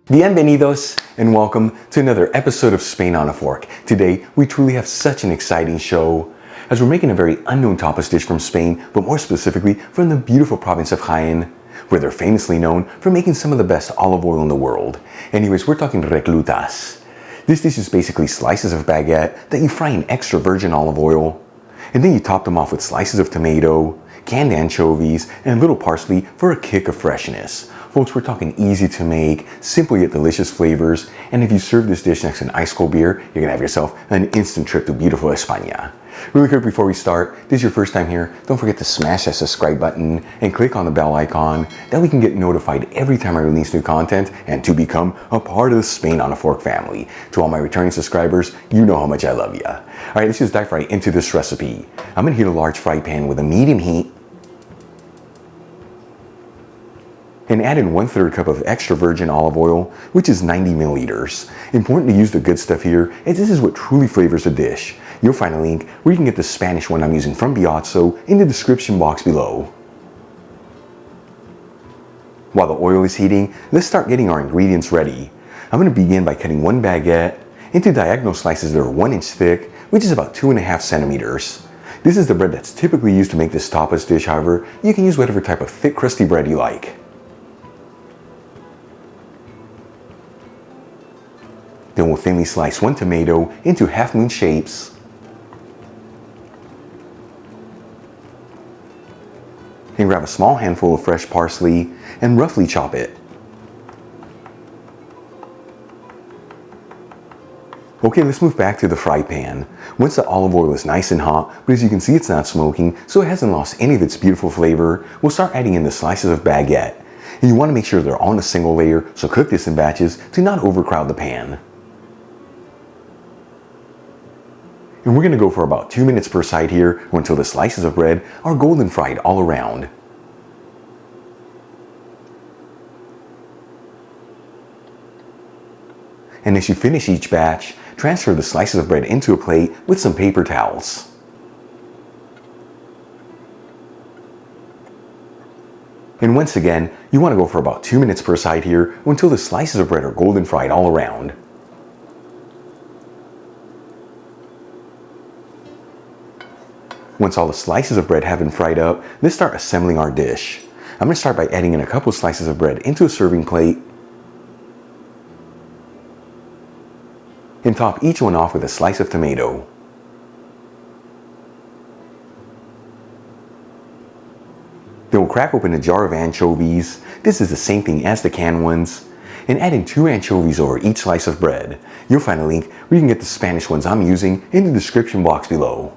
Bienvenidos and welcome to another episode of Spain on a Fork. Today, we truly have such an exciting show as we're making a very unknown tapas dish from Spain, but more specifically from the beautiful province of Jaén, where they're famously known for making some of the best olive oil in the world. Anyways, we're talking Reclutas. This dish is basically slices of baguette that you fry in extra virgin olive oil, and then you top them off with slices of tomato, canned anchovies, and a little parsley for a kick of freshness. Folks, we're talking easy to make, simple yet delicious flavors, and if you serve this dish next to an ice cold beer, you're gonna have yourself an instant trip to beautiful España. Really quick before we start, if this is your first time here, don't forget to smash that subscribe button and click on the bell icon. That we can get notified every time I release new content and to become a part of the Spain on a Fork family. To all my returning subscribers, you know how much I love you. All right, let's just dive right into this recipe. I'm gonna heat a large fry pan with a medium heat and add in 1/3 cup of extra virgin olive oil, which is 90 milliliters. Important to use the good stuff here, as this is what truly flavors a dish. You'll find a link where you can get the Spanish one I'm using from Biazzo in the description box below. While the oil is heating, let's start getting our ingredients ready. I'm going to begin by cutting one baguette into diagonal slices that are 1 inch thick, which is about 2.5 centimeters. This is the bread that's typically used to make this tapas dish. However, you can use whatever type of thick crusty bread you like. Then we'll thinly slice one tomato into half-moon shapes. And grab a small handful of fresh parsley and roughly chop it. Okay, let's move back to the fry pan. Once the olive oil is nice and hot, but as you can see it's not smoking, so it hasn't lost any of its beautiful flavor, we'll start adding in the slices of baguette. And you want to make sure they're on a single layer, so cook this in batches to not overcrowd the pan. And we're going to go for about 2 minutes per side here, or until the slices of bread are golden fried all around. And as you finish each batch, transfer the slices of bread into a plate with some paper towels. And once again, you want to go for about 2 minutes per side here, or until the slices of bread are golden fried all around. Once all the slices of bread have been fried up, let's start assembling our dish. I'm going to start by adding in a couple slices of bread into a serving plate and top each one off with a slice of tomato. Then we'll crack open a jar of anchovies. This is the same thing as the canned ones. And add in 2 anchovies over each slice of bread. You'll find a link where you can get the Spanish ones I'm using in the description box below.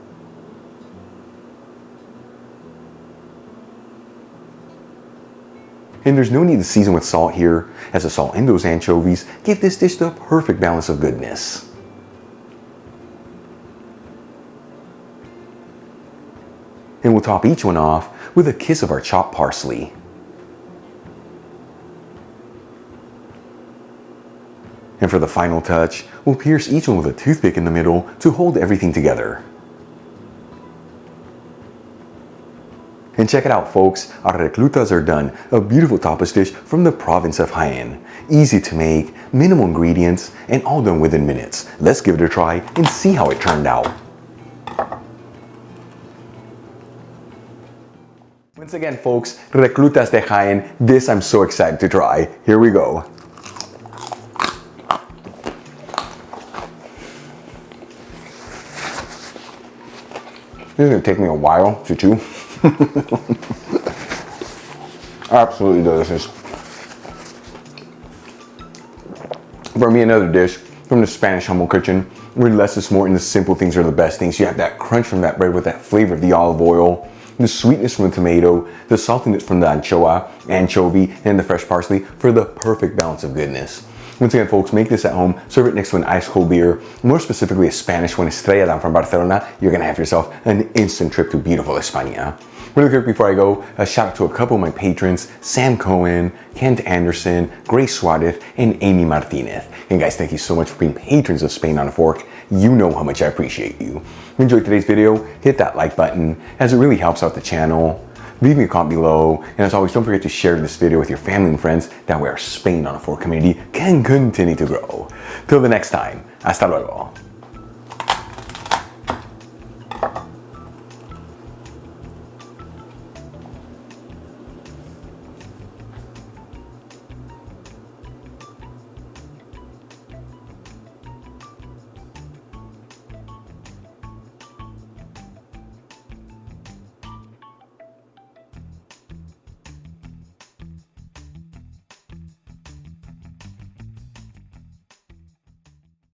And there's no need to season with salt here, as the salt in those anchovies give this dish the perfect balance of goodness. And we'll top each one off with a kiss of our chopped parsley. And for the final touch, we'll pierce each one with a toothpick in the middle to hold everything together. And check it out, folks, our reclutas are done. A beautiful tapas dish from the province of Jaén. Easy to make, minimal ingredients, and all done within minutes. Let's give it a try and see how it turned out. Once again, folks, reclutas de Jaén. This I'm so excited to try. Here we go. This is going to take me a while to chew. Absolutely delicious. For me, another dish from the Spanish humble kitchen, where less is more and the simple things are the best things. You have that crunch from that bread with that flavor of the olive oil, the sweetness from the tomato, the saltiness from the anchovy, and the fresh parsley for the perfect balance of goodness. Once again, folks, make this at home, serve it next to an ice cold beer, more specifically a Spanish one, Estrella down from Barcelona. You're gonna have yourself an instant trip to beautiful España. Really quick before I go, a shout out to a couple of my patrons, Sam Cohen, Kent Anderson, Grace Suarez, and Amy Martinez. And guys, thank you so much for being patrons of Spain on a Fork. You know how much I appreciate you. If you enjoyed today's video, hit that like button, as it really helps out the channel. Leave me a comment below, and as always, don't forget to share this video with your family and friends. That way our Spain on a Fork community can continue to grow. Till the next time, hasta luego.